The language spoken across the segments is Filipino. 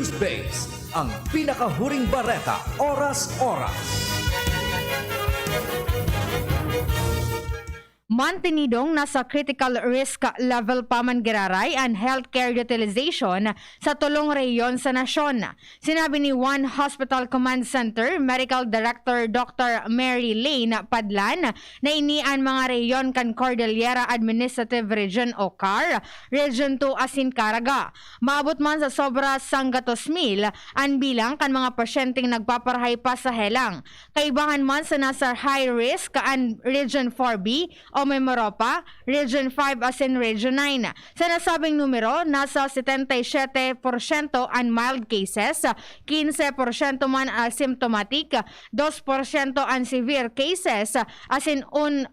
News Base, ang pinakahuring bareta oras-oras. Mantinidong nasa critical risk level pa man giraray ang healthcare utilization sa tulong reyon sa nasyon. Sinabi ni One Hospital Command Center Medical Director Dr. Mary Lane Padlan na inian mga reyon kan Cordillera Administrative Region o CAR, Region 2 asin Caraga. Maabot man sa sobra sang 2,000 ang bilang kan mga pasyenteng nagpaparahay pa sa helang. Kaibahan man sa nasa high risk ang Region 4B o Memoropa, Region 5 as in Region 9. Sa nasabing numero, nasa 77% ang mild cases, 15% man asymptomatic, 2% ang severe cases, as in 0%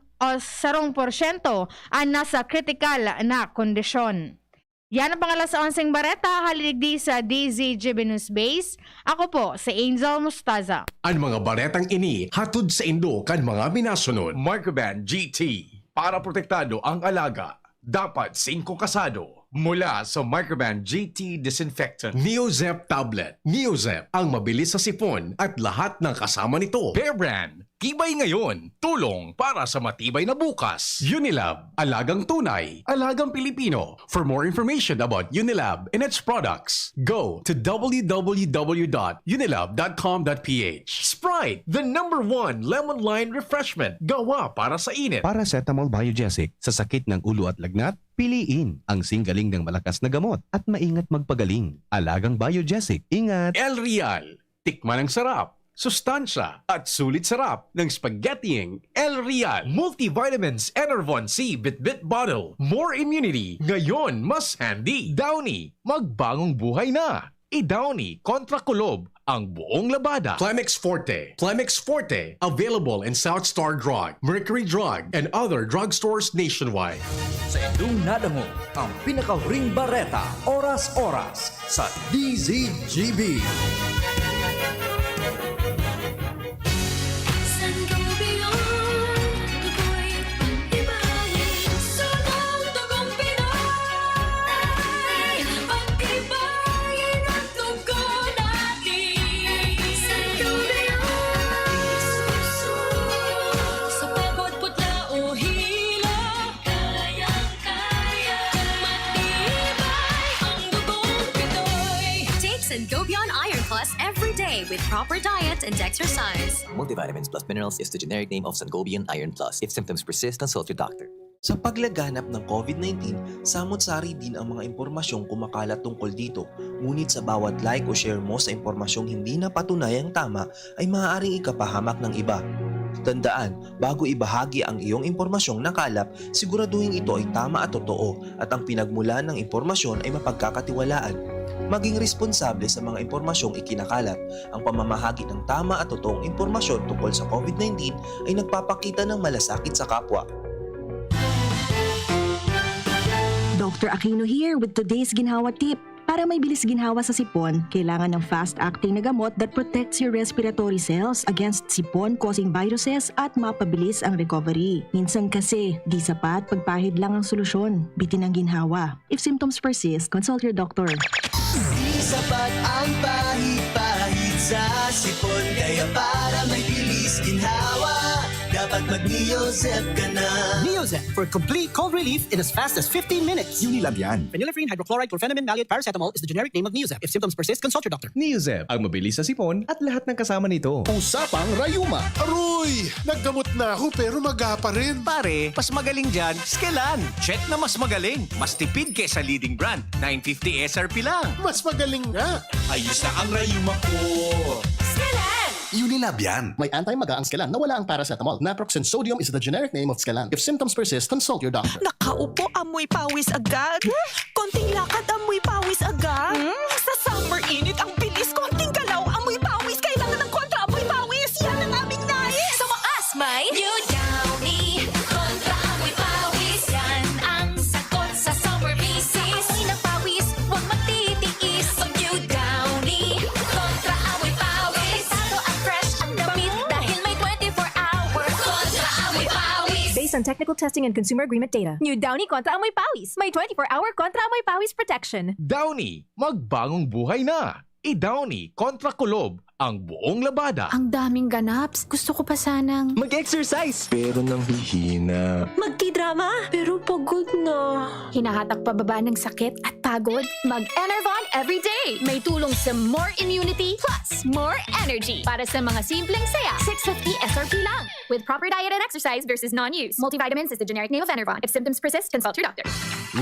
ang nasa critical na kondisyon. Yan ang pangalan sa 11 bareta, haliligdi sa DZGB News Base. Ako po, si Angel Mustaza. Ang mga baretang ini, hatod sa Indo kan mga minasunod. Microban GT, para protektado ang alaga. Dapat 5 kasado. Mula sa Microban GT Disinfectant. Neozep Tablet. Neozep, ang mabilis sa sipon at lahat ng kasama nito. Bear Brand, tibay ngayon, tulong para sa matibay na bukas. Unilab, alagang tunay, alagang Pilipino. For more information about Unilab and its products, go to www.unilab.com.ph. Sprite, the #1 lemon lime refreshment, gawa para sa init. Paracetamol Biogesic, sa sakit ng ulo at lagnat, piliin ang singgaling ng malakas na gamot at maingat magpagaling. Alagang Biogesic, ingat! El Real, tikman ang sarap, sustansya at sulit sarap ng spaghettiing El Real. Multivitamins Enervon C Bit-Bit Bottle. More immunity, ngayon mas handy. Downy, magbagong buhay na. I-Downy kontra kulob ang buong labada. Clemix Forte. Clemix Forte, available in South Star Drug, Mercury Drug, and other drugstores nationwide. Sa inyong nadango, ang pinakahuring bareta oras-oras sa DZGB. Every day with proper diet and exercise. Multivitamins plus minerals is the generic name of Sangobion Iron Plus. If symptoms persist, consult your doctor. Sa paglaganap ng COVID-19, samot-sari din ang mga impormasyong kumakalat tungkol dito. Ngunit sa bawat like o share mo sa impormasyong hindi na patunayang tama ay maaaring ikapahamak ng iba. Tandaan, bago ibahagi ang iyong impormasyong nakalap, siguraduhin ito ay tama at totoo at ang pinagmulan ng impormasyon ay mapagkakatiwalaan. Maging responsable sa mga impormasyong ikinakalat. Ang pamamahagi ng tama at totoong impormasyon tungkol sa COVID-19 ay nagpapakita ng malasakit sa kapwa. Dr. Aquino here with today's ginhawa tip. Para may bilis ginhawa sa sipon, kailangan ng fast-acting na gamot that protects your respiratory cells against sipon-causing viruses at mapabilis ang recovery. Minsan kasi, di sapat pagpahid lang ang solusyon. Bitin ang ginhawa. If symptoms persist, consult your doctor. Di sapat ang pahid-pahid sa sipon, kaya para may bilis ginhawa, dapat mag-Neozep ka na. Neozep for complete cold relief in as fast as 15 minutes. Unilab yan. Phenylephrine, hydrochloride, chlorphenamine, maleate, paracetamol is the generic name of Neozep. If symptoms persist, consult your doctor. Neozep, ang mabilis sa sipon at lahat ng kasama nito. Usapang Rayuma. Aroy! Naggamot na ako pero maga pa rin. Pare, mas magaling dyan, Skelan. Check na mas magaling. Mas tipid kesa leading brand. 950 SRP lang. Mas magaling nga. Ayos na ang Rayuma ko. Skelan! Unilab yan. May anti-maga ang Skelan na wala ang paracetamol. Naproxen sodium is the generic name of Skelan. If symptoms persist, consult your doctor. Nakaupo, amoy pawis agad. Konting lakad, amoy pawis agad. Sa summer init, ang bilis. Konting galaw, amoy pawis. Kailangan ng kontra, amoy pawis. Yan ang aming nais. Sa wakas, may New Downy kontra amoy pawis. Yan ang sagot sa summer misis. Amoy ng pawis, huwag matitiis. Pag New Downy kontra amoy pawis. Tado at fresh ang damit dahil may 24-hour kontra amoy pawis. Based on technical testing and consumer agreement data, New Downy kontra amoy pawis. May 24-hour kontra amoy pawis protection. Downy, magbagong buhay na. I-Downy kontra kulob ang buong labada. Ang daming ganaps. Gusto ko pa sanang... Mag-exercise! Pero nang hihina. Magti-drama, pero pagod na. Hinahatak pababa ng sakit at pagod? Mag-Enervon everyday! May tulong sa more immunity plus more energy. Para sa mga simpleng saya, 650 SRP lang. With proper diet and exercise versus non-use. Multivitamins is the generic name of Enervon. If symptoms persist, consult your doctor.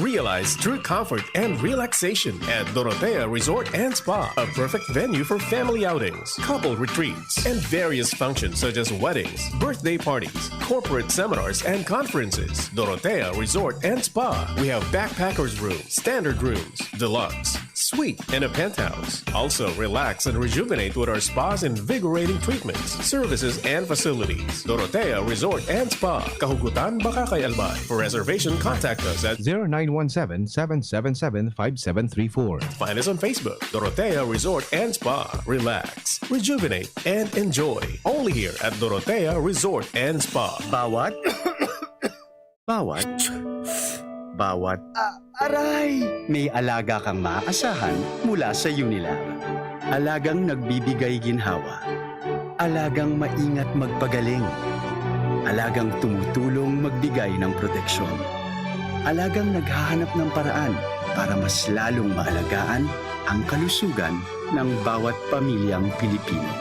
Realize true comfort and relaxation at Dorotea Resort and Spa, a perfect venue for family outings, couple retreats, and various functions such as weddings, birthday parties, corporate seminars, and conferences. Dorotea Resort and Spa. We have backpackers rooms, standard rooms, deluxe, suite, and a penthouse. Also, relax and rejuvenate with our spa's invigorating treatments, services, and facilities. Dorotea Resort and Spa. Kahugutan, Bakakay, Albay. For reservation, contact us at 0917-777-5734. Find us on Facebook, Dorotea Resort and Spa. Relax, rejuvenate, and enjoy. Only here at Dorotea Resort and Spa. Bawat aray! May alaga kang maaasahan mula sa Unilab. Alagang nagbibigay ginhawa. Alagang maingat magpagaling. Alagang tumutulong magbigay ng proteksyon. Alagang naghahanap ng paraan para mas lalong maalagaan ang kalusugan ng bawat pamilyang Pilipino.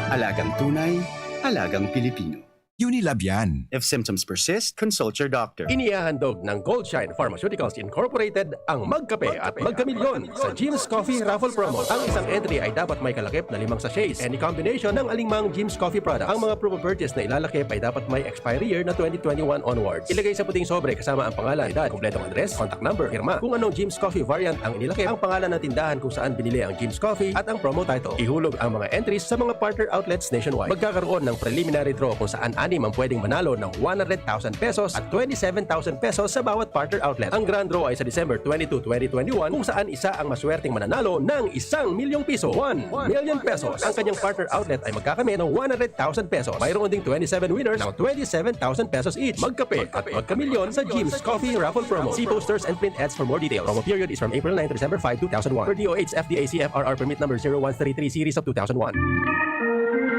Alagang tunay, alagang Pilipino. Unilab yan. If symptoms persist, consult your doctor. Inihahandog ng Goldshine Pharmaceuticals Incorporated ang Magkape at Magkamilyon sa Jim's Coffee Raffle Promo. Ang isang entry ay dapat may kalakip na 5 sachets. Any combination ng alingmang Jim's Coffee products. Ang mga promo purchase na ilalakip ay dapat may expiry year na 2021 onwards. Ilagay sa puting sobre kasama ang pangalan, edad, kompletong address, contact number, firma. Kung anong Jim's Coffee variant ang inilakip, ang pangalan ng tindahan kung saan binili ang Jim's Coffee at ang promo title. Ihulog ang mga entries sa mga partner outlets nationwide. Magkakaroon ng preliminary draw kung saan 6 ang pwedeng manalo ng 100,000 pesos at 27,000 pesos sa bawat partner outlet. Ang grand draw ay sa December 22, 2021 kung saan isa ang maswerteng mananalo ng 1,000,000 piso. 1 million pesos. Ang kanyang partner outlet ay magkakamit ng 100,000 pesos. Mayroon ding 27 winners ng 27,000 pesos each. Magkape at magkamilyon sa Jim's Coffee Raffle Promo. See posters and print ads for more details. Promo period is from April 9 to December 5, 2001. Per DOH FDA CFRR permit number 0133 series of 2001.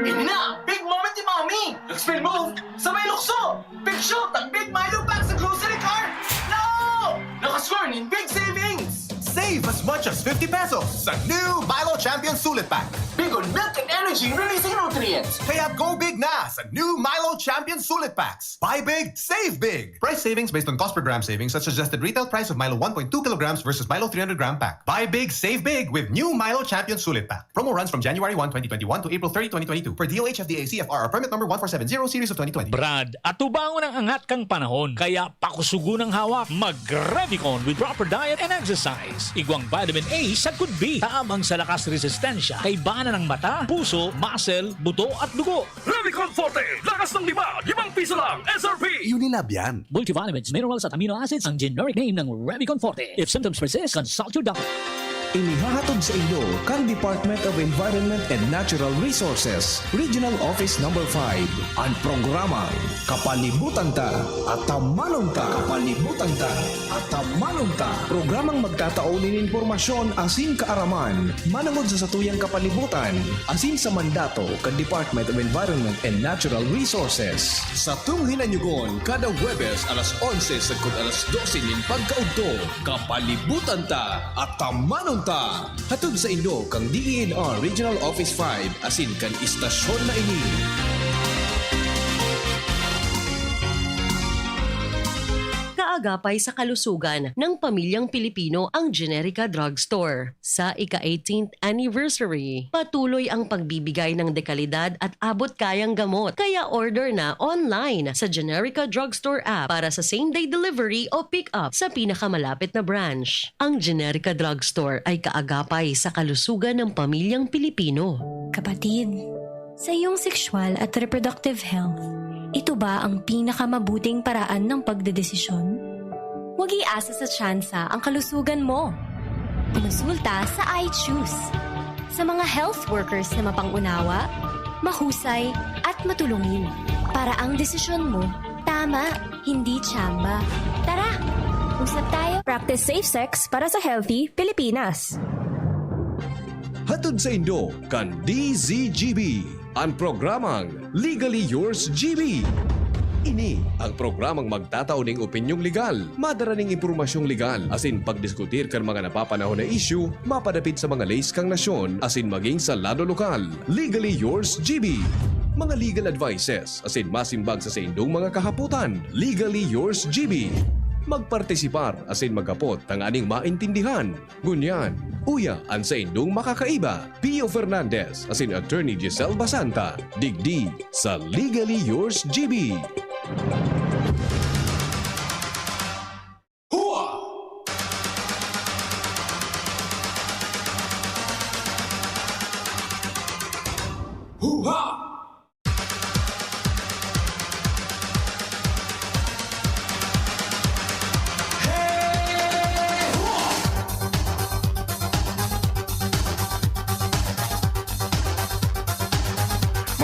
Ini na! Big moment ni Mommy! Nag-spin move! Sabay lukso! Big shoot ang Big Milo pack sa grocery cart! No! Nakascore in big savings! Save as much as 50 pesos sa new Milo Champion Sulit Pack. Big on milk and energy releasing nutrients. Kaya go big na sa new Milo Champion Sulit Packs. Buy big, save big. Price savings based on cost per gram savings at suggested retail price of Milo 1.2 kilograms versus Milo 300 gram pack. Buy big, save big with new Milo Champion Sulit Pack. Promo runs from January 1, 2021 to April 30, 2022 per DOH FDA CFR permit number 1470 series of 2020. Brad, atubangon ang angat kang panahon. Kaya pakusugo ng hawak. Mag-Revicon with proper diet and exercise. Igwang vitamin A sa could be. Taamang sa lakas resistensya. Kay bana ng mata, puso, muscle, buto at dugo. Revicon Forte! Lakas ng 5 piso lang! SRP! Unilab yan. Multivitamins, minerals at amino acids ang generic name ng Revicon Forte. If symptoms persist, consult your doctor. Inihahatod sa inyo kang Department of Environment and Natural Resources, Regional Office No. 5, ang programang Kapalibutan Ta at Tamanong Ta. Kapalibutan Ta at Tamanong Ta. Programang magtataunin informasyon asin kaaraman, manangod sa satuyang kapalibutan, asin sa mandato kang Department of Environment and Natural Resources. Sa tunghinanyugon, kada Huwebes alas 11 sagkod alas 12 nin pagkaugto, Kapalibutan Ta at Tamanong Ta. Hatod sa inyo kang DENR Regional Office 5 asin kan istasyon na ini. Kaagapay sa kalusugan ng pamilyang Pilipino ang Generica Drugstore. Sa ika-18th anniversary, patuloy ang pagbibigay ng dekalidad at abot-kayang gamot. Kaya order na online sa Generica Drugstore app para sa same-day delivery o pick-up sa pinakamalapit na branch. Ang Generica Drugstore ay kaagapay sa kalusugan ng pamilyang Pilipino. Kapatid, sa iyong sexual at reproductive health, ito ba ang pinakamabuting paraan ng pagdedesisyon? Huwag iasa sa tsansa ang kalusugan mo. Konsulta sa iChoose. Sa mga health workers na mapangunawa, mahusay at matulungin para ang desisyon mo tama, hindi tsamba. Tara, usap tayo. Practice safe sex para sa healthy Pilipinas. Hatod sa Indo kan DZGB, ang programang Legally Yours GB. Ini ang programang magtatao ng opinyong legal, madaraning impormasyong legal, asin pagdiskutir kan mga napapanahon na issue, mapadapit sa mga lays kang nasyon, asin maging sa lado lokal. Legally Yours GB. Mga legal advices, asin masimbag sa indong mga kahaputan. Legally Yours GB. Magpartisipar asin magapot ang aning maintindihan. Ngunyan, uya ang sa indong makakaiba. Pio Fernandez asin Attorney Jessel Basanta. Digdi sa Legally Yours GB.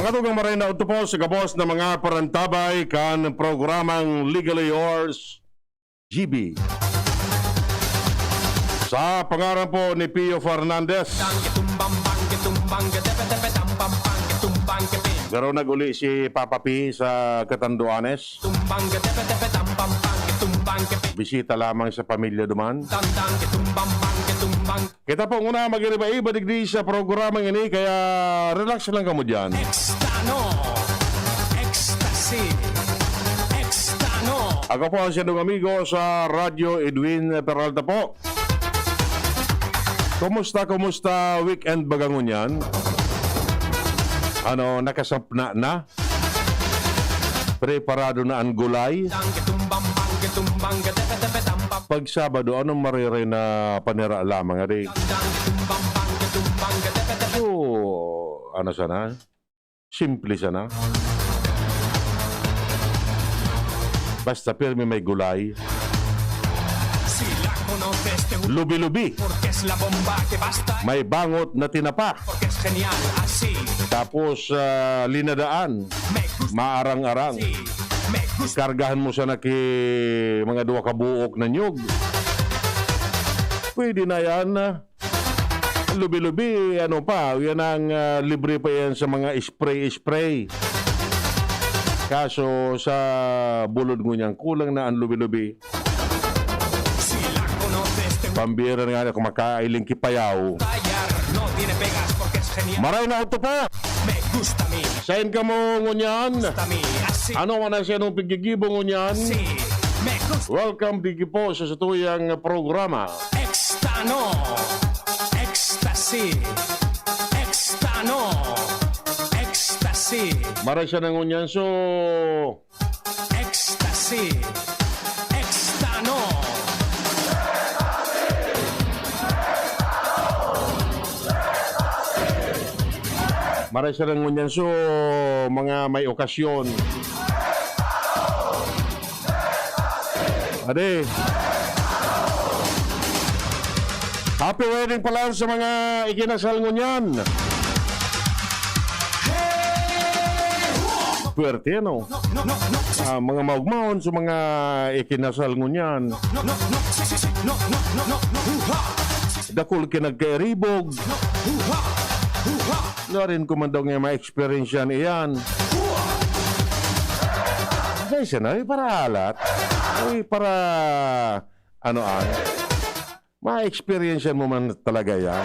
Mga tugang maray na ito po sa gabos na mga parantabay kan programang Legally Yours GB. Sa pangalan po ni Pio Fernandez. Garo naguli si Papa P sa Catanduanes. Bisita lamang sa pamilya duman. Kita po muna mag-iba-iba digdi sa programang ini, kaya relax lang kamo dyan. Ako po ang siyang amigo sa Radyo Edwin Peralta po. Kumusta weekend bagangon yan? Ano, nakasapna na? Preparado na ang gulay? Pag Sabado, anong marire na panira lamang? So, ano sana? Simple sana. Basta pirmi may gulay. Lubi-lubi. May bangot na tinapa. Tapos linadaan. Maarang-arang. Kargahan mo sana kay mga 2 kabuok na nyug. Pwede na yan. Lubi-lubi, ano pa, yan ang libre pa yan sa mga spray-spray. Kaso sa bulod mo niyan, kulang na ang lubi-lubi. Pambira nga kung makailing kipayaw. Maray na ito pa. Sayin ka mo ngunyan. Ano man ang siya nung pigigibo ngunyan. Welcome digi po sa satuyang programa. Extano, ecstasy, extano, ecstasy. Maray siya na ngunyan, so ecstasy, extano. maray siya ng ngunyan, so mga may okasyon. Ade, happy wedding pala sa mga ikinasal ngunyan. Puwerte, no? Mga maugmaon sa mga ikinasal ngunyan. Dakul kinagkairibog. Na rin kumandong nga ma-experience yan iyan. Ay, siya na, para halat. Ay, para, ma-experience mo man talaga yan.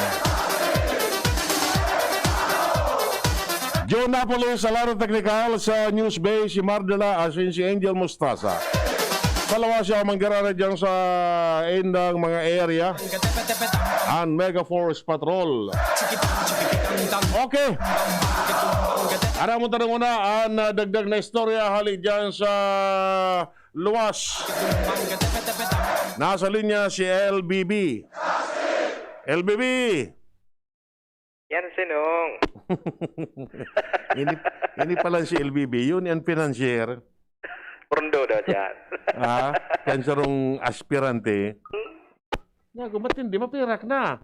Joe Napoli sa laro technical sa News Bay, si Mardela asin si Angel Mustasa. Palawa siya manggarara dyan sa indang mga area and Mega Force Patrol. Okay. Ara mo tanong muna ang dagdag na istorya halik dyan sa luwas. Nasa linya si LBB. LBB! Yan sinong. Ini pala si LBB. Yun ang financier. Prondo daw dyan. Yan siya rong aspirante. Nago, ba't hindi? Mapirak na.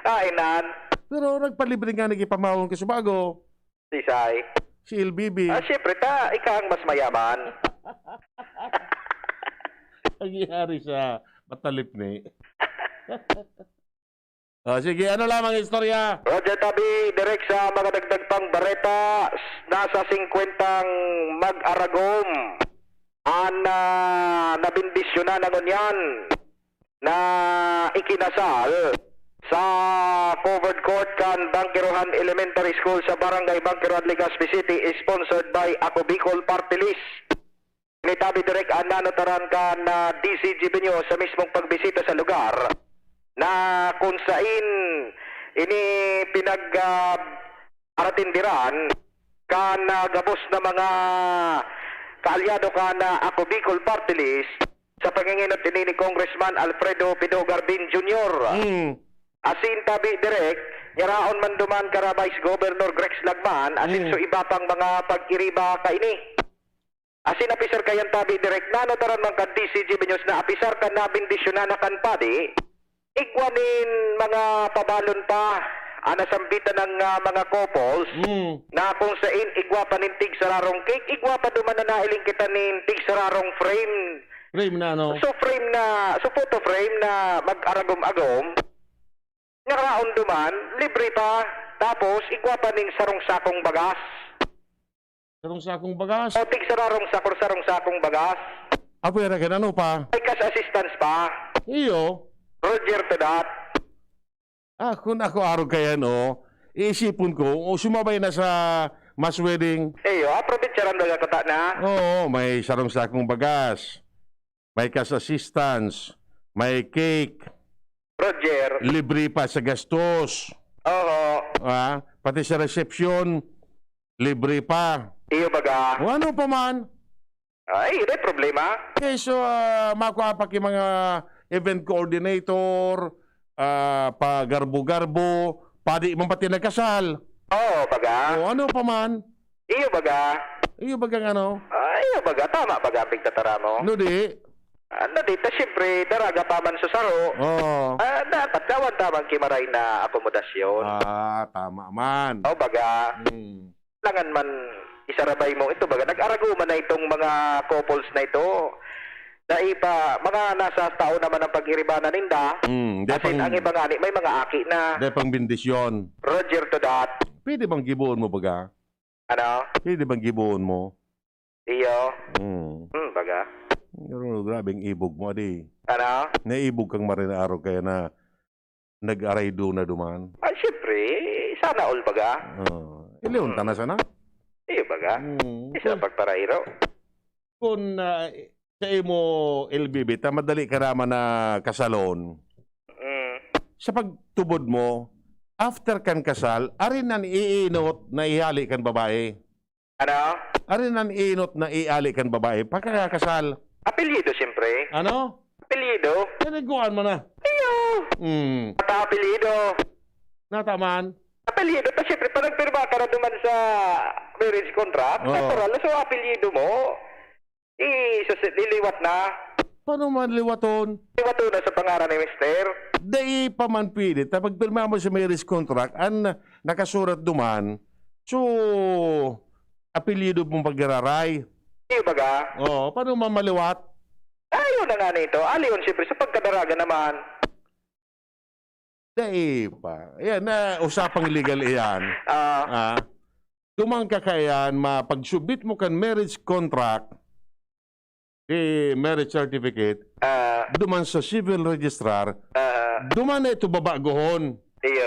Inan. Pero nagpalibre nga nagipamawon ka sa bago. Si Sai. Si LBB. Siyempre ikaw ang mas mayaman. Nangyari sa matalip ni. Sige, ano lamang istorya? Roger Tabi, direct sa mga dagdag pang bareta, nasa 50 mag-aragom. Nabindisyonan na ngunyan na ikinasal sa covered court kan Bangkirohan Elementary School sa Barangay Bangkirohan, Legazpi City is sponsored by Ako Bicol Party List. Nitabi direct ang nanotaran kan DZGB nyo sa mismong pagbisita sa lugar na kung sain ini pinag-aratindiran kan gabos na mga kaalyado kan Ako Bicol Party List sa panginginot ni Congressman Alfredo Pido Garbin Jr. Asin tabi direct, yaraon man duman kara Vice Governor Grex Lagman, asin so iba pang mga pag-iriba ka ini. Asin apisar kayan tabi direct, nanotaran man ka DCGB News na apisar ka na bindisyonan na kan padi, igwanin mga pabalon pa, anasambitan ng mga couples, na kung sain igwa pa nintig sararong cake, igwa pa duman na nailing kita nintig sararong frame. Frame na ano? So photo frame na mag-aragom-agom, ngaraon duman, libre pa, tapos igwa pa ning sarong sakong bagas. Sarong sakong bagas? O tig sarong sakong bagas. Apera ka ano pa? May cash assistance pa. Iyo. Roger to that. Kung ako araw kaya no, iisipon ko, sumabay na sa mass wedding. Iyo, probinsyaran baga kata na. Oo, may sarong sakong bagas. May cash assistance. May cake. Roger. Libre pa sa gastos. Oo. Pati sa reception, libre pa. Iyo baga. O ano pa man? Ay, hindi problema. Okay, so makuha pa yung mga event coordinator, pa-garbo-garbo, padi man pati nagkasal. Oo, baga. O ano pa man? Iyo baga. Iyo baga ano? Iyo baga, tama baga ang pigtatara mo. No di? Dito, siyempre, daraga pa man sa saro. Oo. Dapat gawan tamang kimaray na akomodasyon. Tama man. O baga. Langan man isarabay mo ito baga. Nag-araguman na itong mga couples na ito. Naipa, mga nasa tao naman ang pag-iribanan ninda. Asin ang iba nga may mga aki na. Dahil pang bindisyon. Roger to that. Pwede bang gibuon mo baga? Ano? Pwede bang gibuon mo? Iyo. Baga. Pero grabing ibog mo, adi. Ano? Naibog kang marinaaro kaya na nag-aray doon na duman. Siyempre, sana all baga. Iliyon ta na sana? Iyo baga. Isa pagparairo. Kung sa imo LBB, madali ka naman na kasalon. Sa pagtubod mo, after kan kasal, arin nan iinot na ihali kan babae. Ano? Arin nan iinot na ihali kan babae pagkakasal. Apelyido, siyempre. Ano? Apelyido. Nanaguan mo na. Iyo. Mata apelyido. Nataman. Apelyido. Ta siyempre, pag nagpirma ka na duman sa marriage contract, natural, so apelyido mo, liliwat na. Paano man liwaton? Liwaton na sa pangaran ni Mister. Dahil pa man pwede. Pag pirma mo sa marriage contract, ang nakasurat duman, so, apelyido mong paggararay. Iyo baga? Oo, paano mamaliwat? Ayun na nga nito. Aliyon siyempre sa pagkadaraga naman. Dahil pa. Yan, usapang legal iyan. Dumang ka kaya, pagsubit mo kan marriage contract, marriage certificate, duman sa civil registrar, duman na ito babagohon. Iyo.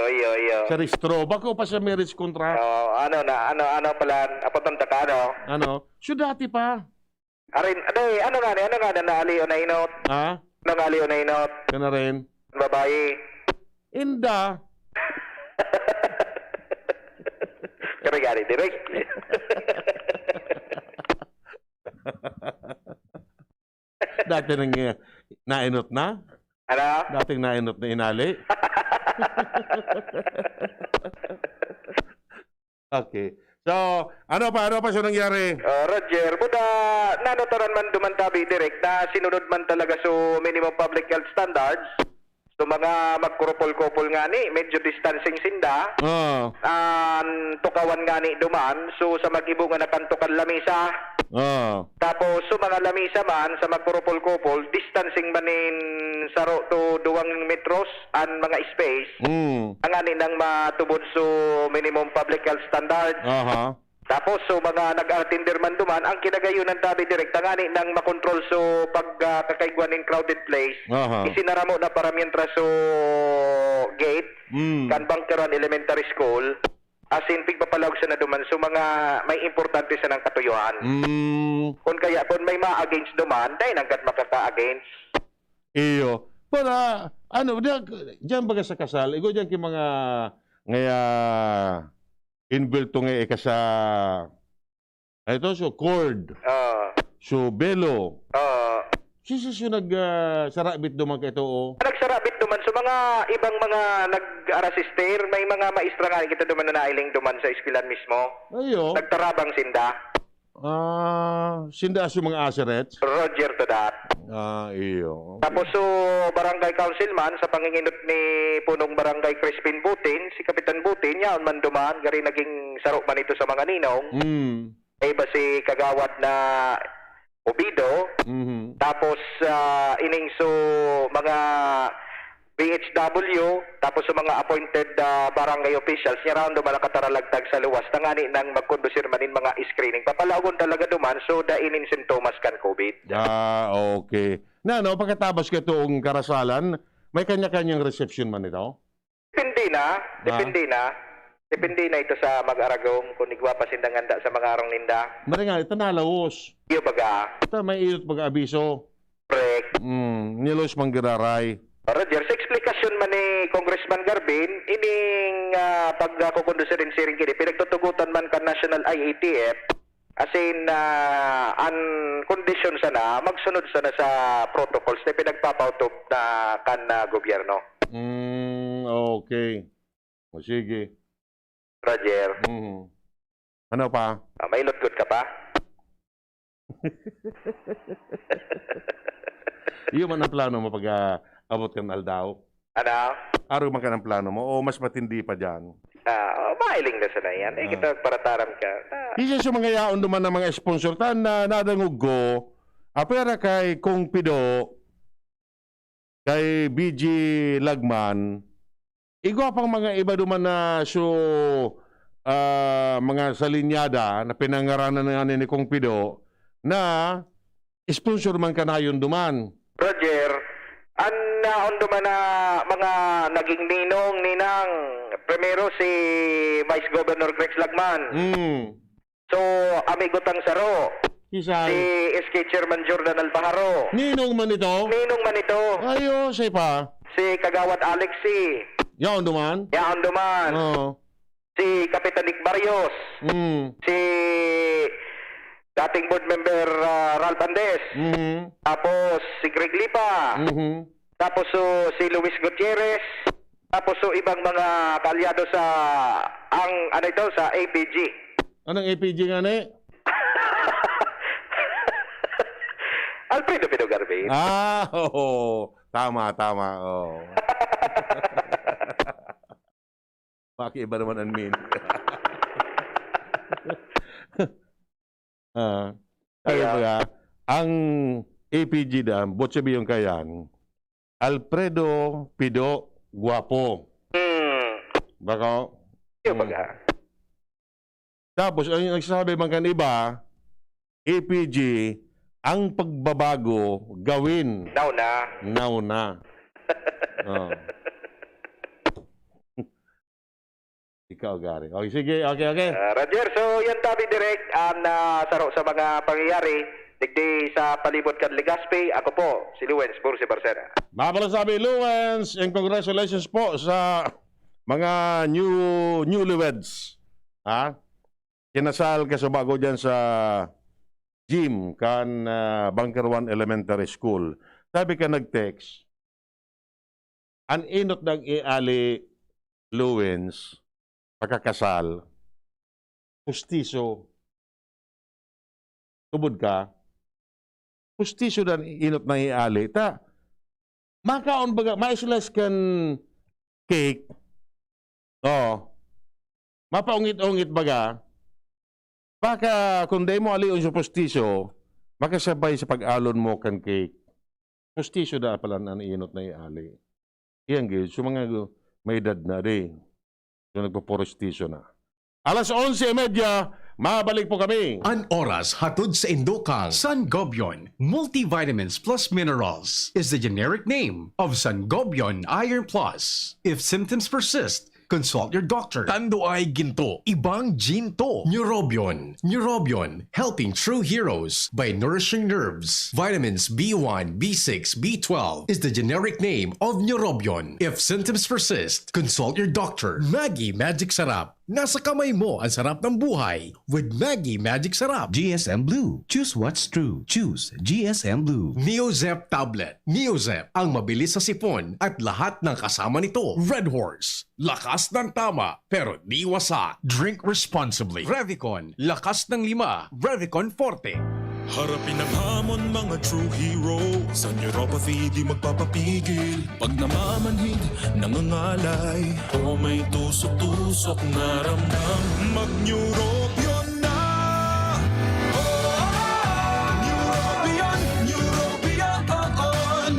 Sa registro, bako pa sa marriage contract. Ano pala, apapunta ka, ano? Ano? So dati pa. Arin, ano nga na naaliyo na inot? Ha? Ano nga aliyo na inot? Ka na rin? Babae. Inda. Karigari, direct. Dati nang nainot na? Ano? Dating nainot na inali? Okay. So, ano pa siya nangyari? Roger, buta nanotaran man dumantabi direct na sinunod man talaga so minimum public health standards. So mga magkurupol-kupol nga ni, medyo distancing sinda. Tukawan nga ni duman. So sa mag-ibo nga nakantukan lamisa. Tapos sa mga lamisa man sa magkurupol-kupol, distancing manin saro to 2 metros an mga space. Ang ani nang matubod so minimum public health standard. Tapos so mga nag-attender man duman ang kinagayunan tabi direct ang ani nang makontrol so pagkakaigwan in crowded place. Isinara mo na para mientras so gate kan Bangkeran Elementary School. As in, pigpapalawag sa na duman. So, mga may importante sa ng katuyuan. Kung kaya, kung may ma-against duman, dahil hanggat makaka-against. Iyo. Para, ano, diyan baga sa kasal, igo diyan ki mga, ngaya, inbuilt to nga sa, ito, so, cord. So, belo. Siya nag-sarabit duman ka ito, Nagsarabit duman. So, mga ibang mga nag-arasister, may mga maestra nga kita duman na nailing duman sa eskwelahan mismo. Ayo. Nagtarabang sinda. Sinda yung mga aserets? Roger to that. Iyo. Tapos so, barangay councilman sa panginginot ni punong barangay Crispin Butin, si Kapitan Butin, yaon man duman, gari naging sarok man ito sa mga ninong. Iba si kagawad na Obido. Tapos ining so mga BHW, tapos sa mga appointed barangay officials, niya raon duman nakataralagtag sa luwas, tangani nang magkondusir manin mga screening. Papalagon talaga duman, so dainin sintomas kan COVID. Okay. No, pagkatabas ka itong karasalan, may kanya-kanyang reception man ito? Depende na. Depende na ito sa mag-aragong kung igwapas indang handa sa mga arong ninda. Mari nga, ito nalawos. Iyo baga. Ito may iyot pag-abiso. Correct. Nilos manggiraray. Roger, sa explikasyon man ni Congressman Garbin, ining pagkukondusirin siring kini, pinagtutugutan man ka National IATF, as in, ang kondisyon sana, magsunod sana sa protocols na pinagpapautob na kan gobyerno. Okay. O sige. Roger. Ano pa? May good ka pa? Iyo man ang plano mo pag abot ka ng aldaw? Ano? Araw man ka ng plano mo o mas matindi pa dyan? Mailing na sana yan. Kita parataram ka. Isa sa mga yaon duman ng mga sponsor tan na nadangog go, apera kay Kung Pido, kay BG Lagman, igwa pang mga iba duman na mga salinyada na pinangaranan na ni Kung Pido na sponsor man ka na yun duman. Roger, naon duman na mga naging ninang primero si Vice Governor Rex Lagman. So, amigo tang saro. Si SK Chairman Jordan Alpaharo. Ninong man ito? Ninong man ito. Ayo, say pa. Si Kagawad Alexi. Yaon duman? Yaon duman. Si Kapitan Nick Barrios. Si dating board member Ralph Fernandez. Tapos si Greg Lipa. Tapos si Luis Gutierrez. Tapos ibang mga kalyado sa sa APG. Anong APG nga ni? Alfredo Pido Garvey. Tama. Pakiiba naman ang mean. Ang APG dam, botsabi yung kayan, Alfredo Pido Guapo. Baka? Baga. Tapos, ang nagsasabi man kan iba, APG, ang pagbabago gawin. Now na. Ikaw, Gary. Okay, sige. Okay. Roger, so yan tabi direct ang saro sa mga pangyayari. Digdi sa palibot kan Legazpi. Ako po, si Luwens, Bursi Barcena. Mapasabi, Luwens, and congratulations po sa mga newlyweds. Kinasal ka sa bago dyan sa gym kan Bunker 1 Elementary School. Sabi ka nag-text, an inot ng iali Luwens, pagkakasal, pustiso, tubod ka, pustiso dan inot ng iali, makaon baga, maislas kan cake, mapaungit-ungit baga, Baka kung di mo aliyon sa postisyo, makasabay sa pag-alon mo kan kay postisyo da pala na inot na iali. Iyan gid, so mga may edad na rin. So nagpo-postisyo na. Alas 11:30, mabalik po kami. An oras hatod sa Indokang Sangobion Multivitamins Plus Minerals is the generic name of Sangobion Iron Plus. If symptoms persist, consult your doctor. Tando ay ginto, ibang ginto. Neurobion, helping true heroes by nourishing nerves. Vitamins B1, B6, B12 is the generic name of Neurobion. If symptoms persist, consult your doctor. Maggie Magic Sarap. Nasa kamay mo ang sarap ng buhay with Maggie Magic Sarap. GSM Blue. Choose what's true. Choose GSM Blue. Neozep Tablet. Neozep ang mabilis sa sipon at lahat ng kasama nito. Red Horse. Lakas ng tama pero di wasa. Drink responsibly. Revicon. Lakas ng 5. Revicon Forte. Harapin ang hamon mga true hero. Sa neuropathy di magpapapigil. Pag namamanhid, nangangalay, o may tusok-tusok na ramdam, mag-neurobion na. Neurobion, neurobion on.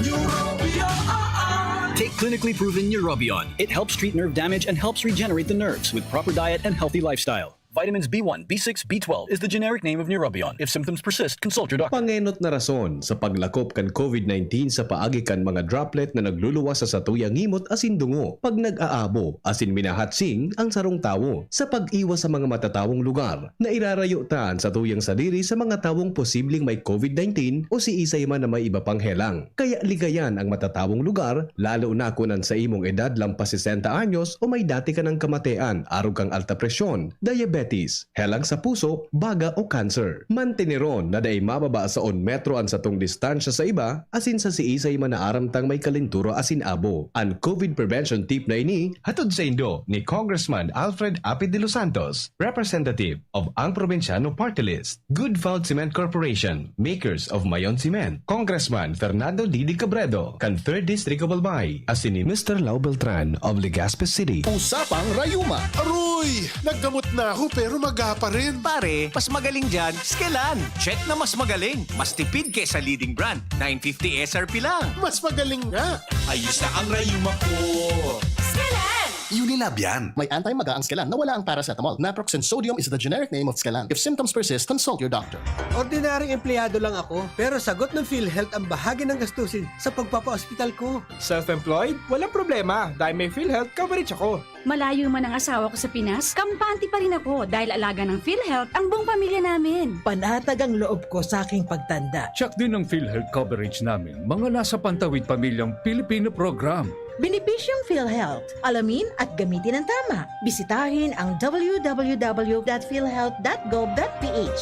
Neurobion. Take clinically proven Neurobion. It helps treat nerve damage and helps regenerate the nerves with proper diet and healthy lifestyle. Vitamins B1, B6, B12 is the generic name of Neurobion. If symptoms persist, consult your doctor. Pangenot na rason sa paglakop kan COVID-19 sa paagi kan mga droplet na nagluluwas sa satuyang ngimot asin dungo pag nag-aabo asin minahatsing ang sarong tawo sa pag-iwas sa mga matatawong lugar na irarayutan sa tuyang sadiri sa mga tawong posibleng may COVID-19 o si isay man na may iba pang helang. Kaya ligayan ang matatawong lugar lalo na kunan sa imong edad lampas 60 anyos o may dati ka ng kamatean, arog kang alta presyon, diabetes, helang sa puso, baga o cancer. Mantineron na day mababa sa 1 metro an satong distansya sa iba asin sa siisay man na aramtang may kalinturo asin abo. Ang COVID prevention tip na ini hatod sa Indo ni Congressman Alfred Appy de los Santos, representative of ang Provinciano Party List, Good Found Cement Corporation, makers of Mayon Cement, Congressman Fernando D. Cabredo, kan 3rd District of Albay, asin ni Mr. Lau Beltran of Legazpi City. Usapang Rayuma. Aroy! Naggamot na ako pero maga pa rin. Pare, mas magaling dyan, Skelan. Check na mas magaling. Mas tipid kesa leading brand. 950 SRP lang. Mas magaling nga. Ayos na ang Rayuma ko. Skelan! Unilab yan. May anti-maga ang Skelan na wala ang paracetamol. Naproxen sodium is the generic name of Skelan. If symptoms persist, consult your doctor. Ordinaryong empleyado lang ako, pero sagot ng PhilHealth ang bahagi ng gastusin sa pagpapa-hospital ko. Self-employed? Walang problema dahil may PhilHealth coverage ako. Malayo man ang asawa ko sa Pinas, kampante pa rin ako dahil alaga ng PhilHealth ang buong pamilya namin. Panatag ang loob ko sa aking pagtanda. Check din ang PhilHealth coverage namin, mga nasa pantawid pamilyang Pilipino program. Benepisyong PhilHealth. Alamin at gamitin ng tama. Bisitahin ang www.philhealth.gov.ph.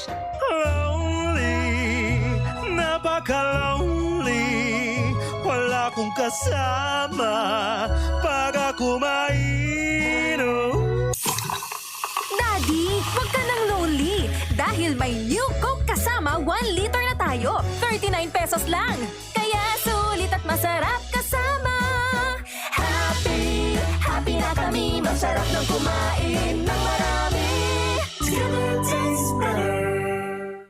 Lonely, napaka-lonely. Wala kong kasama pag ako mainom. Daddy, wag ka nang lonely. Dahil may new Coke kasama 1 liter na tayo. 39 pesos lang. Kaya sulit at masarap kasama. Happy, happy na kami. Masarap ng kumain ng marami. Together tastes better.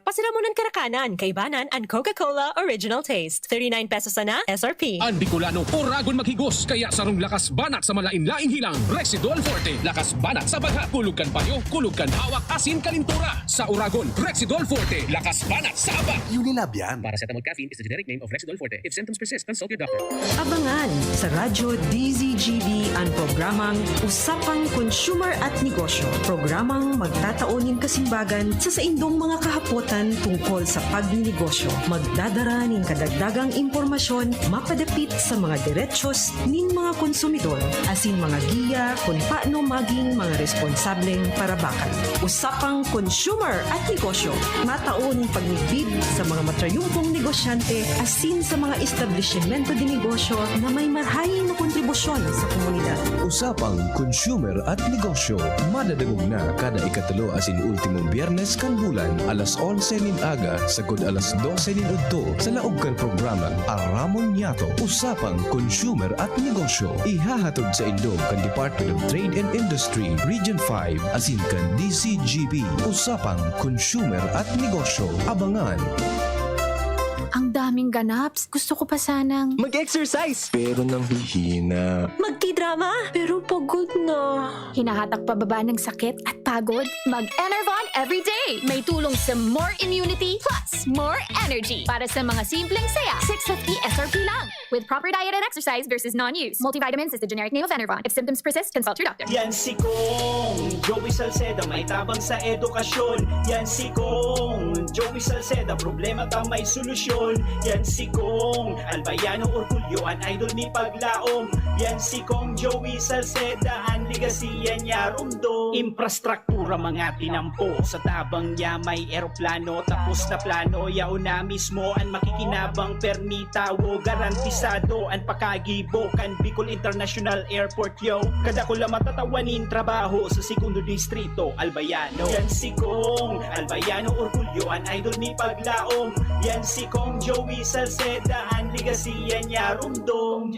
Pasiramunan Karakanan, Kaibanan, and Coca-Cola Original Taste. 39 pesos na SRP. Ang Bicolano, oragon maghigos, kaya sarong lakas banat sa malain-laing hilang. Rexidol Forte, lakas banat sa bagha. Kulugkan payo, kulugkan hawak, asin kalintura. Sa oragon, Rexidol Forte, lakas banat sa aba. Unilab yan. Paracetamol caffeine is the generic name of Rexidol Forte. If symptoms persist, consult your doctor. Abangan sa Radyo DZGB ang programang Usapang Consumer at Negosyo. Programang magtataonin kasimbagan sa saindong mga kahapotan tungkol sa pagninegosyo. Magdadara ning kadagdagang impormasyon mapadapit sa mga diretsyon ning mga konsumidor asin mga giya kung paano maging mga responsableng parabakan. Usapang Consumer at Negosyo. Mataon ning pagnigbib sa mga matrayumpong negosyo negosyante asin sa mga establishmento de negosyo na may marhayin na kontribusyon sa komunidad. Usapang consumer at negosyo. Madadagog na kada ikatulo asin ultimong biyernes kan bulan alas 11 nin aga sagod alas 12 nin udto sa laog kan programa Aramon Yato. Usapang consumer at negosyo. Ihahatod sa Indo kan Department of Trade and Industry Region 5 asin kan DZGB. Usapang consumer at negosyo. Abangan. Ang daming ganaps. Gusto ko pa sanang mag-exercise. Pero nang hihina. magti-drama, pero pagod na. Hinahatak pababa ng sakit at pagod. Mag-Enervon everyday. May tulong sa more immunity plus more energy. Para sa mga simpleng saya, 650 SRP lang. With proper diet and exercise versus non-use. Multivitamins is the generic name of Enervon. If symptoms persist, consult your doctor. Yan si Kong Joey Salceda, may tabang sa edukasyon. Yan si Kong Joey Salceda, problema ta may solusyon. Yan si Kong Albayano Orgulyo, an idol ni Paglaom. Yan si Kong Joey Salceda, ang ligasiya niya rumdo. Infrastruktura mga tinampo, sa tabang niya may eroplano. Tapos na plano, yao na mismo ang makikinabang permita. Wo garantisado ang pakagibo kan Bicol International Airport yo. Kada ko lang matatawanin trabaho sa segundo distrito Albayano. Yan si Kong Albayano Orgulyo, an idol ni Paglaom. Yan si Kong Joey Salceda, ang ligasiya niya rumdong.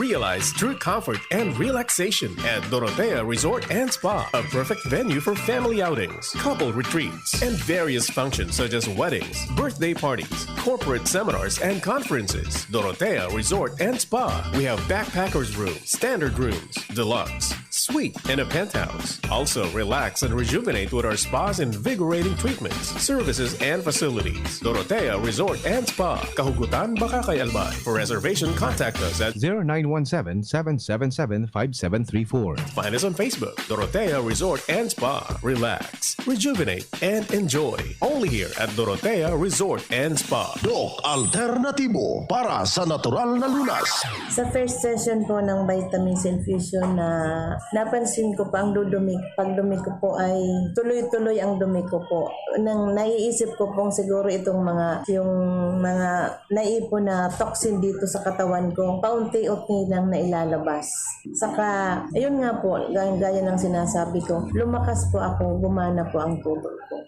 Realize true comfort and relaxation at Dorotea Resort and Spa, a perfect venue for family outings, couple retreats, and various functions such as weddings, birthday parties, corporate seminars, and conferences. Dorotea Resort and Spa. We have backpackers room, standard rooms, deluxe, suite, and a penthouse. Also, relax and rejuvenate with our spas invigorating treatments, services, and facilities. Dorotea Resort and Spa. Kahugutan, Bakakay, Albay. For reservation, contact us at 0917-777-5734. Find us on Facebook, Dorotea Resort and Spa. Relax, rejuvenate, and enjoy. Only here at Dorotea Resort and Spa. Doc Alternatibo para sa natural na lunas. Sa first session po ng vitamins infusion na napansin ko pa ang dudumi. Pag dumi ko po ay tuloy-tuloy ang dumi ko po. Nang naiisip ko pong siguro itong yung mga naipon na toxin dito sa katawan ko, paunti-unti lang na ilalabas. Saka, ayun nga po, gaya ng sinasabi ko, lumakas po ako, gumana po ang tubig ko.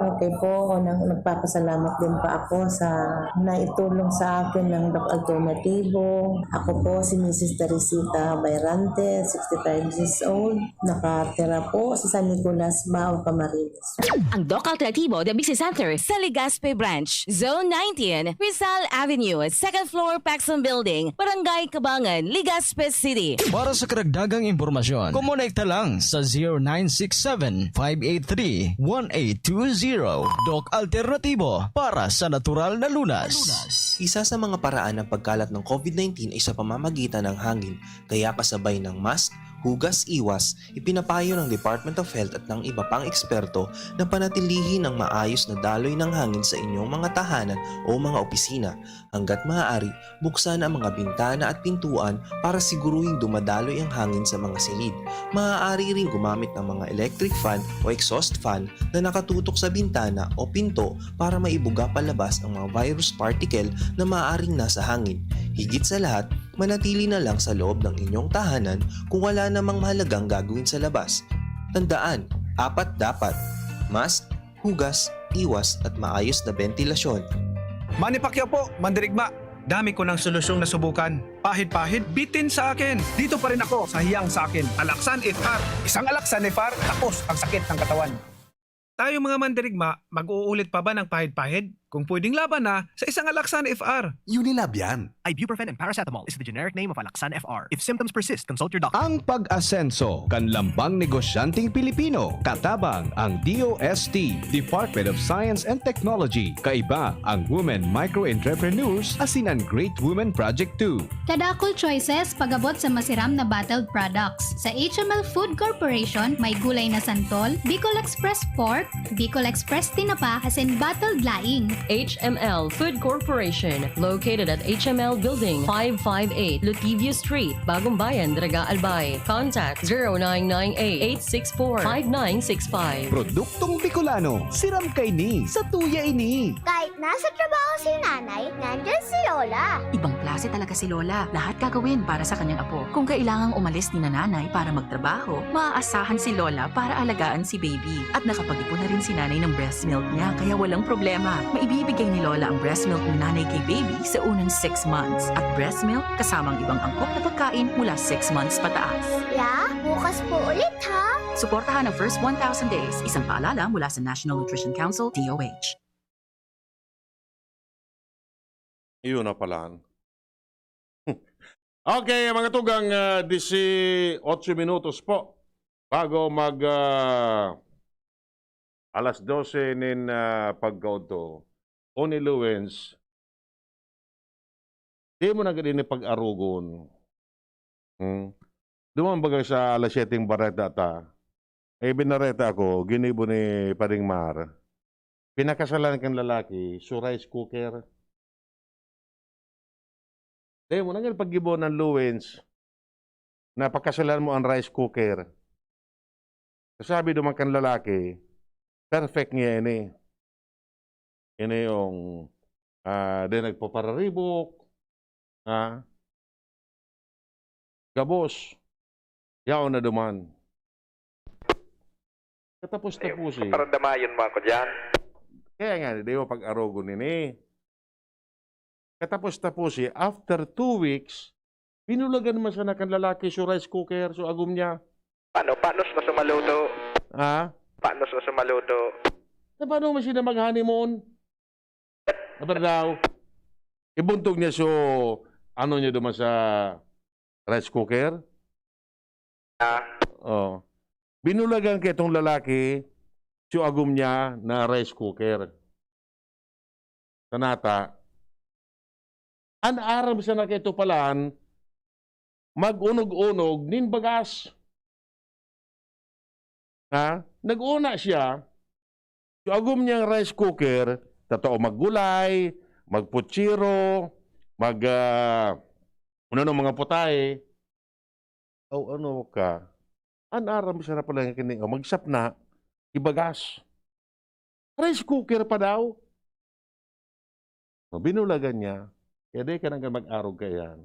Okay po, nagpapasalamat din pa ako sa naitulong sa akin ng Doc Alternatibo. Ako po si Mrs. Teresita Bayrante, 65 years old. Nakatira po sa San Nicolas, Bao, Camarines. Ang Doc Alternatibo, the Business Center sa Legazpi Branch, Zone 19, Rizal Avenue, 2nd floor, Paxson Building, Barangay Cabangan, Legazpi City. Para sa karagdagang impormasyon, kumonekta lang sa 0967-583-1820. Doc Alternatibo para sa natural na lunas. Isa sa mga paraan ng pagkalat ng COVID-19 ay sa pamamagitan ng hangin, kaya kasabay ng mask, hugas, iwas, ipinapayo ng Department of Health at ng iba pang eksperto na panatilihin ang maayos na daloy ng hangin sa inyong mga tahanan o mga opisina. Hanggat maaari, buksan ang mga bintana at pintuan para siguruhing dumadaloy ang hangin sa mga silid. Maaari rin gumamit ng mga electric fan o exhaust fan na nakatutok sa bintana o pinto para maibuga palabas ang mga virus particle na maaaring nasa hangin. Higit sa lahat, manatili na lang sa loob ng inyong tahanan kung wala namang mahalagang gagawin sa labas. Tandaan, 4 dapat: mask, hugas, iwas at maayos na ventilasyon. Manny Pacquiao po, Mandirigma. Dami ko ng solusyong nasubukan. Pahid-pahid, bitin sa akin. Dito pa rin ako sa hiyang sa akin. Alaksan FR. Isang Alaksan FR, tapos ang sakit ng katawan. Tayo mga Mandirigma, mag-uulit pa ba ng pahid-pahid? Kung pwedeng laban na sa isang Alaksan FR. Unilab yan. Ibuprofen and paracetamol is the generic name of Alaksan FR. If symptoms persist, consult your doctor. Ang pag-asenso, kanlambang negosyanteng Pilipino, katabang ang DOST, Department of Science and Technology, kaiba ang Women Micro-Entrepreneurs, asin ang Great Women Project 2. Kadakol choices pagabot sa masiram na bottled products. Sa HML Food Corporation, may gulay na santol, Bicol Express Pork, Bicol Express Tinapa, asin bottled laing. HML Food Corporation, located at HML Building 558, Lutivio Street, Bagong Bayan, Daraga, Albay. Contact 0998-864-5965. Produktong Bicolano, siram kay ni, sa tuya ini. Kahit nasa trabaho si nanay, nandyan si Lola. Ibang klase talaga si Lola. Lahat gagawin para sa kanyang apo. Kung kailangang umalis ni nanay para magtrabaho, maaasahan si Lola para alagaan si baby. At nakapag-ipon na rin si nanay ng breast milk niya, kaya walang problema. Maibibigay ni Lola ang breast milk ng nanay kay baby sa unang 6 months. At breast milk kasamang ibang angkop na pagkain mula 6 months pataas. Ya, bukas po ulit ha. Suportahan ang first 1,000 days. Isang paalala mula sa National Nutrition Council, DOH. Iyon na pala. Okay, mga tugang, 18 minutos po bago mag alas 12 nin pagkauto. Oni Lewins, di mo na ganyan pag-arugon. Duman bagay sa alas 7 bareta ta. Binareta ako, ginibo ni Paring Mar. Pinakasalan kang lalaki, so rice cooker. Di mo na ganyan pag-gibo ng Lewins na pagkasalan mo ang rice cooker. Sabi duman kang lalaki, perfect niya ini. Ini yung di nagpapararibok, gabos, yaw na duman. Katapos-tapos eh. Parang damayon mo ako dyan. Kaya nga, di mo pag-arogo nini. Katapos-tapos eh, after 2 weeks, pinulagan mo sa nakan lalaki sa rice cooker, so agum niya. Paano sa sumaluto? Paano sa sumaluto? Paano mo siya mag-honeymoon? Apa daw? Ibuntog niya so, ano niya duman sa rice cooker? Oh. Binulagan kay itong lalaki, so agum niya na rice cooker. Tanata, an-aram siya na kito palaan, mag-unog-unog, nin bagas. Nag-una siya, so agum niyang rice cooker, totoo maggulay, magputsiro, ano mga putahe. O ano ka, an-aram siya na pala kining, magsap na, ibagas. Rice cooker pa daw. Binulagan niya, kaya di ka nang mag-arog ka yan.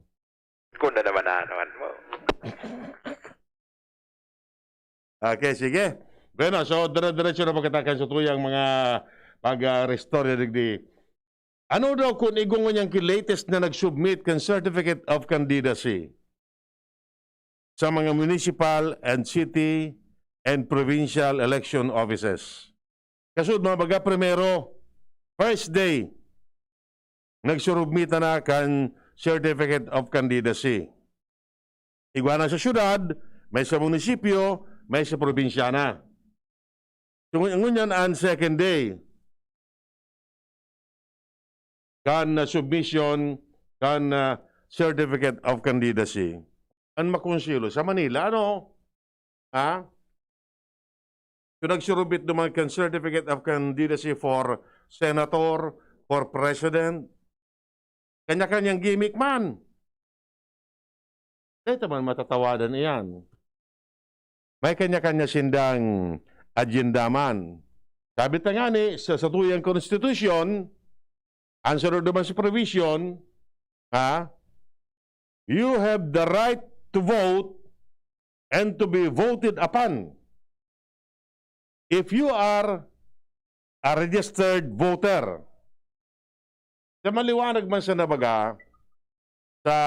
Kung na naman anoan mo. Okay, sige. Bueno, so dire-diretso na pagkatakan sa tuyang mga pag-restore digdi. Ano daw kung igungon niyang latest na nag-submit kan certificate of candidacy sa mga municipal and city and provincial election offices? Kasud mga baga primero, first day, nagsurubmit na kan certificate of candidacy. Iguana sa syudad, may sa munisipyo, may sa probinsya na. So, ngunyan ang second day, kan submission, kan certificate of candidacy. Ang makonsilo sa Manila, ano? So, nagsurubit naman kan certificate of candidacy for senator, for president. Kanya-kanyang gimmick man. Kahit naman matatawadan iyan. May kanya-kanya sindang agenda man. Sabi ta nga ni, sa tuyang constitution, ang sunod naman sa provision, you have the right to vote and to be voted upon if you are a registered voter. Sa maliwanag man sa nabaga, sa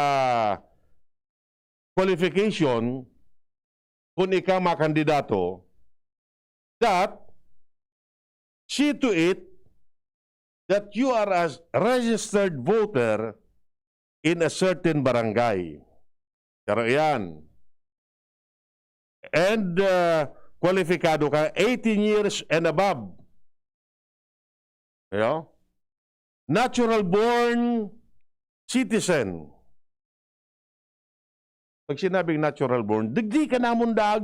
qualification, kung ikaw makandidato, that see to it that you are a registered voter in a certain barangay. Pero yan. And kwalifikado ka 18 years and above. Natural born citizen. Pag sinabing natural born, digdi ka na mundag.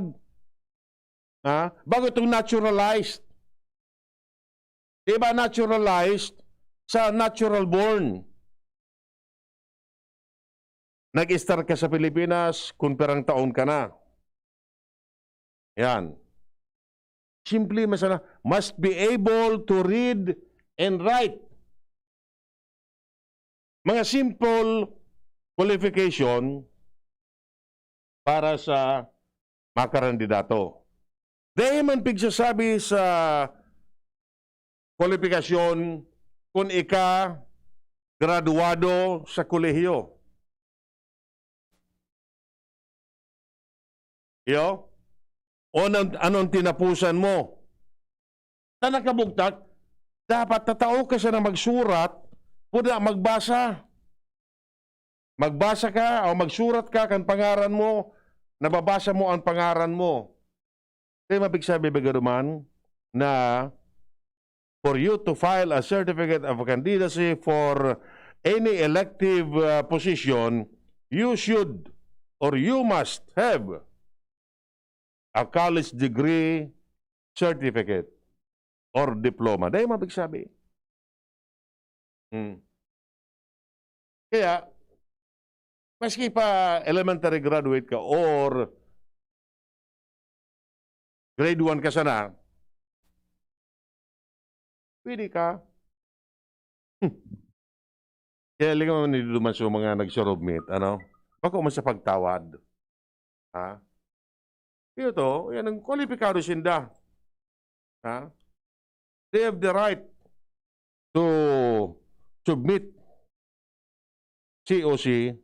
Bago itong naturalized. Diba naturalized, sa natural born. Nag-start ka sa Pilipinas, kung perang taon ka na. Yan. Simply, masana, must be able to read and write. Mga simple qualification para sa makarandidato. Dahil man pigsasabi sa kwalifikasyon kung ika graduado sa kolehiyo. Yo? O anong tinapusan mo? Na nakabugtak, dapat tatao ka siya na magsurat, puda magbasa. Magbasa ka o magsurat ka kan pangaran mo, nababasa mo ang pangaran mo. Kaya mapigsabi ba gaduman na for you to file a certificate of candidacy for any elective position, you should or you must have a college degree certificate or diploma. Dahil mapigsabi. Kaya, maski pa elementary graduate ka or grade 1 ka sana, pwede ka. Kaya lingaw niluman sa mga nagsurubmit, ano? Bako man sa pagtawad. Ha? Ito, yan ang kwalipikado sinda. Ha? They have the right to submit COC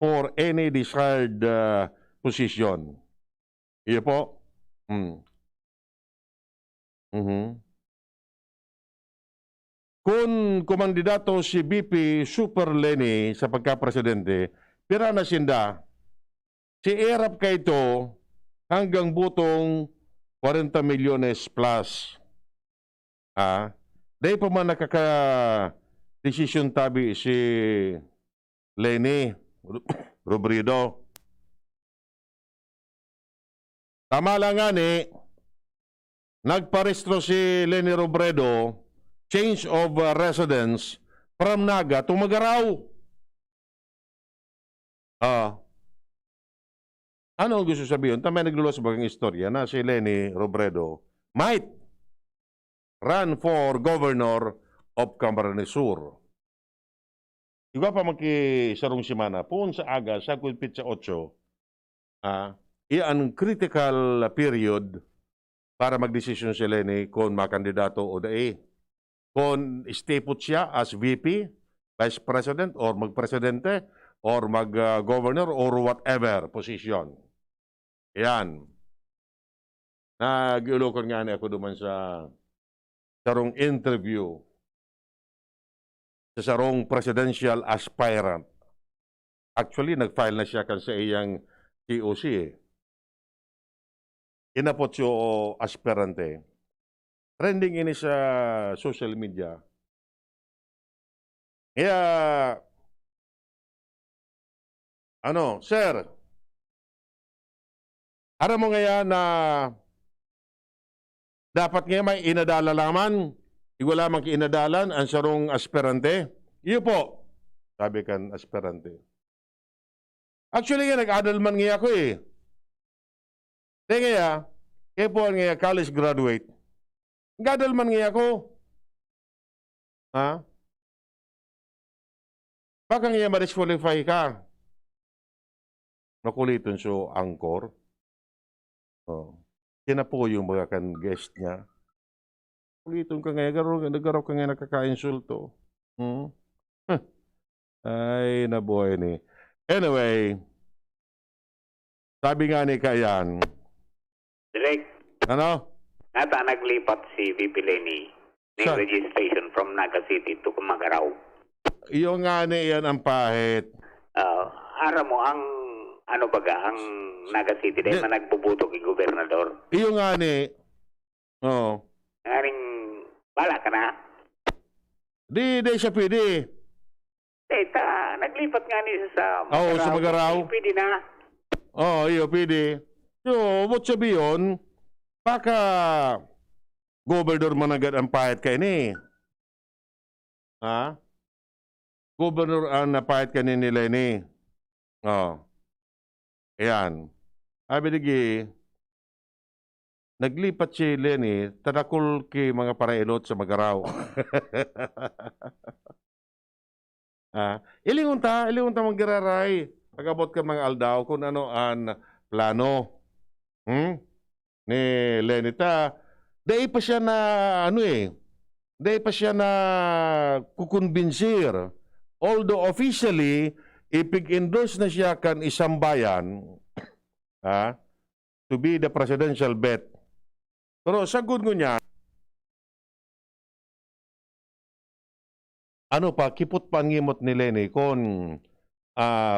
for any desired position. Iyo po. Kung kumandidato si BP Super Lenny sa pagka-presidente, pira na sinda, si Erap ka ito hanggang butong 40 milyones plus. Dahil pa man nakaka-desisyon tabi si Lenny Robredo. Tama lang nga ni, nagparestro si Lenny Robredo, change of residence from Naga to Magaraw. Ano ang gusto sabihin? Tama naglulos bagang istorya na si Lenny Robredo might run for governor of Camarines Sur. Iba pa magkisarong simana, puun sa aga, sa kulpit sa 8, iyan critical period para magdesisyon si Lenny kung makandidato o dae. Kung stay put siya as VP, Vice President, or magpresidente, or mag-governor, or whatever position. Yan. Nag-ulokon nga ako duman sa sarong interview sa sarong presidential aspirant. Actually, nag-file na siya kan sa iyang COC. Inapot siya aspirante. Trending ini sa social media. Kaya, sir, aram mo ngayon na dapat ngayon may inadala laman, wala mang inadalan ang sarong aspirante. Iyo po, sabi kan aspirante. Actually, nag-adal man ngayon ako eh. Kaya po ngayon college graduate. Nag-adal man ngayon ako. Baka ngayon ma-disqualify ka. Nakulitin so angkor. Sina po yung mga kan guest niya. Kulitin ka ngayon, nagaraw ka ngayon nakaka-insulto. Ay, nabuhay ni. Anyway, sabi nga ni Kayan. Direk. Ano? Nata naglipat si VP Lenny ng registration from Naga City to Kumagaraw. Iyo nga ni yan ang pahit. Aram mo, ang ang Naga City dahil na nagbubutok yung gobernador. Iyo nga ni. Ngaring, bala ka na? Di siya pwede. Naglipat nga niya sa Magaraw. Sa Magaraw. Pwede na. Iyo, pwede. So, what sabihin, baka gobernador man agad ang pahit kayo ni. Ha? Governor ang napahit kanin ni Lenny. Oh. Ayan. Sabi nigi, naglipat si Lenny, tadakol ki mga parailot sa Magaraw. Ilingon ta manggiraray. Pag-abot ka mga aldaw kung ano ang plano. Ni Lenny ta. Dahil pa siya na, dahil pa siya na kukonbinsir. Although officially, ipig-endorse na siya kan isang bayan, to be the presidential bet. Pero sagod ko niya, ano pa, kipot pangimot ni Lenny kung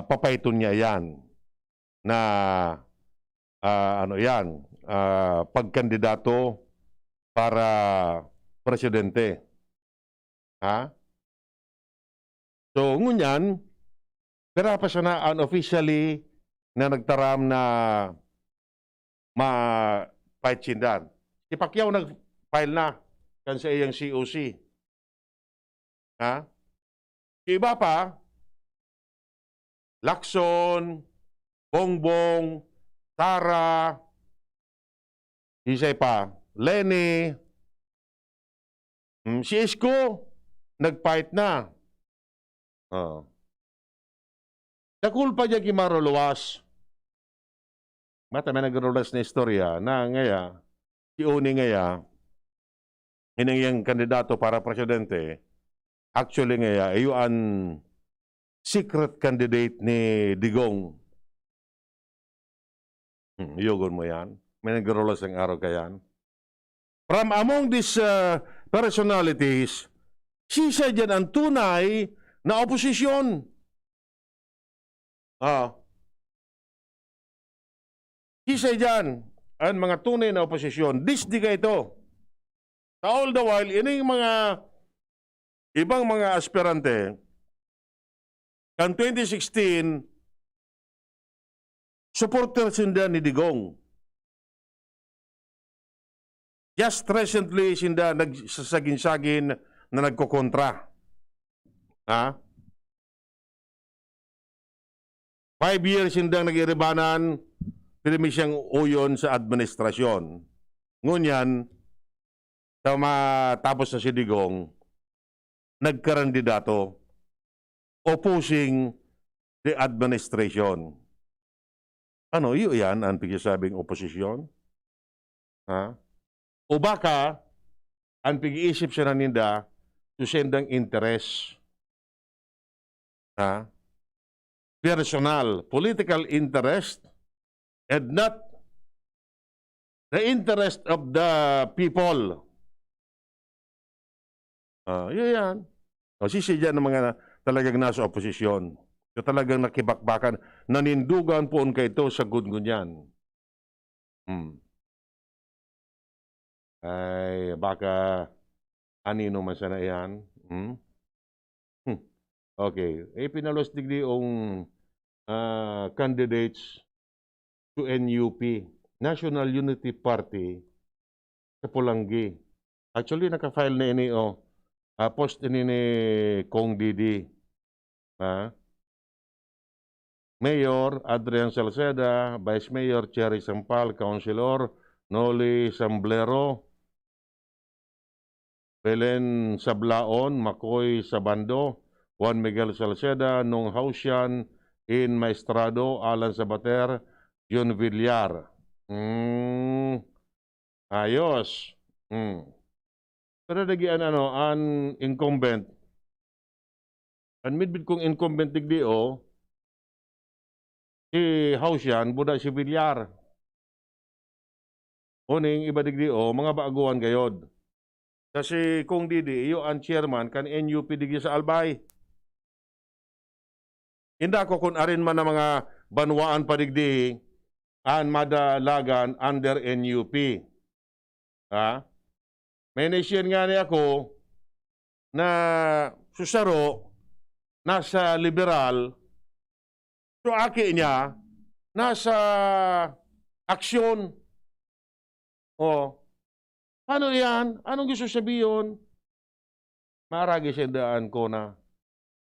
papayton niya yan na pagkandidato para presidente. So, ngunyan, pero pa siya na unofficially na nagtaram na ma-fight sindan. Si Pacquiao nag-file na kan sa iyang COC. Si iba pa, Lacson, Bongbong, Tara, isay pa, Lenny, si Isko, nag-fight na. Nakulpa niya kimaro luwas. Mata may nag-rolas na istorya na ngaya, si Uni ngaya, hinang kandidato para presidente, actually ngaya, ayun secret candidate ni Digong. Yugon mo yan. May nag-rolas ang araw kayan. From among these personalities, siya dyan ang tunay na oposisyon. Siya dyan ang mga tunay na oposisyon. Disdi ka ito. All the while, ini mga ibang mga aspirante, kan 2016, supporter sinda ni Digong. Just recently, sinda nagsasagin-sagin na nagkokontra. 5 years sinda nag-iribanan, pinimi siyang uyon sa administrasyon. Ngunyan, sa matapos na si Digong, nagkarandidato opposing the administration. Ano, yan ang pigsasabing oposisyon? O baka, ang pag-iisip siya na ninda to sendang interest. Personal, political interest and not the interest of the people. Yan. Sisya ng mga talagang nasa oposisyon. So talagang nakibakbakan, nanindugan po kay ito sa gungunyan. Ay, baka anino man sana yan. Okay. Pinalos digdi ang candidates to NUP, National Unity Party, sa Pulanggi. Actually, naka-file na ini, post ini ni Kong Didi. Mayor Adrian Salceda, Vice Mayor Cherry Sampal, Councilor Noli Samblero, Belen Sablaon, Makoy Sabando, Juan Miguel Salceda, Nung Hausian, In Maestrado, Alan Sabater, John Villar. Ayos. Pero nagian an incumbent. Ang midbid kong incumbent digdi si Hausian, buda si Villar. Uning iba digdi mga baaguan gayod. Kasi kung Didi, iyo ang chairman kan NUP digdi sa Albay. Hindi ko kung arin man na mga banwaan pa digdi an madalagan under NUP. May naisyan nga niya ako na susaro nasa liberal, so aki niya nasa aksyon. Paano yan? Anong gusto sabihin? Maaragi siya daan ko na.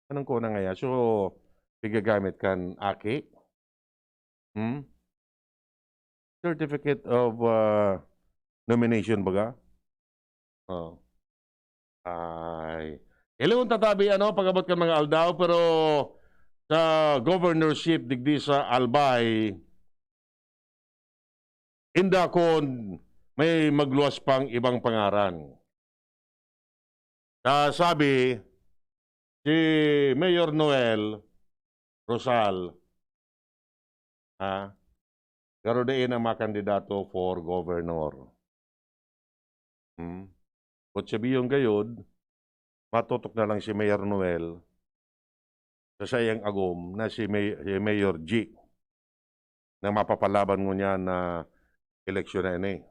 Anong ko na ngaya? So, pigagamit kan aki. Certificate of nomination baga? Oh. Ay. Ilang tatabi pag-abot kan mga aldaw, pero sa governorship digdi sa Albay, inda kon may magluwas pang ibang pangaran. Sabi, si Mayor Noel Rosal, garodain ang mga kandidato for governor. Kung sabihin gayod, matutok na lang si Mayor Noel sa sayang agom na si Mayor G na mapapalaban mo niya na eleksyon na ini.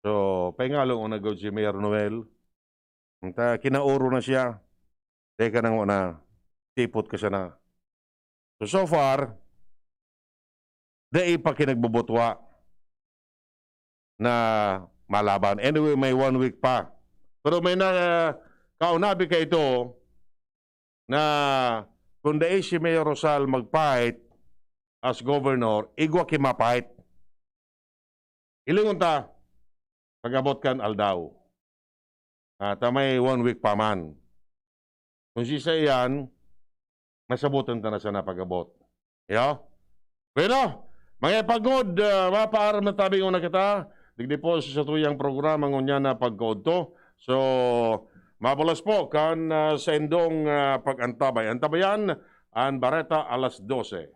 So, paingalong unagod si Mayor Noel, kinauro na siya. Teka nang una, tipot ka siya na. So far, dahil pa kinagbubutwa na malaban. Anyway, may 1 week pa. Pero may kaunabi ka ito na kung dahil si Mayor Rosal mag-fight as governor, igwa kimapait. Ilingon ta, pag-abot kan aldaw. May 1 week pa man. Kung siya yan, masabutan ta na siya na pag-abot. Yo? Bueno, mga pagod, mapaaram na tabi na kita. Digdi po sa tuyang programa ngunya na pagkod to. So, mabalas po kan sa indong pag-antabay. Antabayan, ang Bareta alas 12.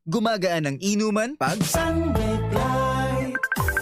Gumagaan ang inuman pag Sunday Plus.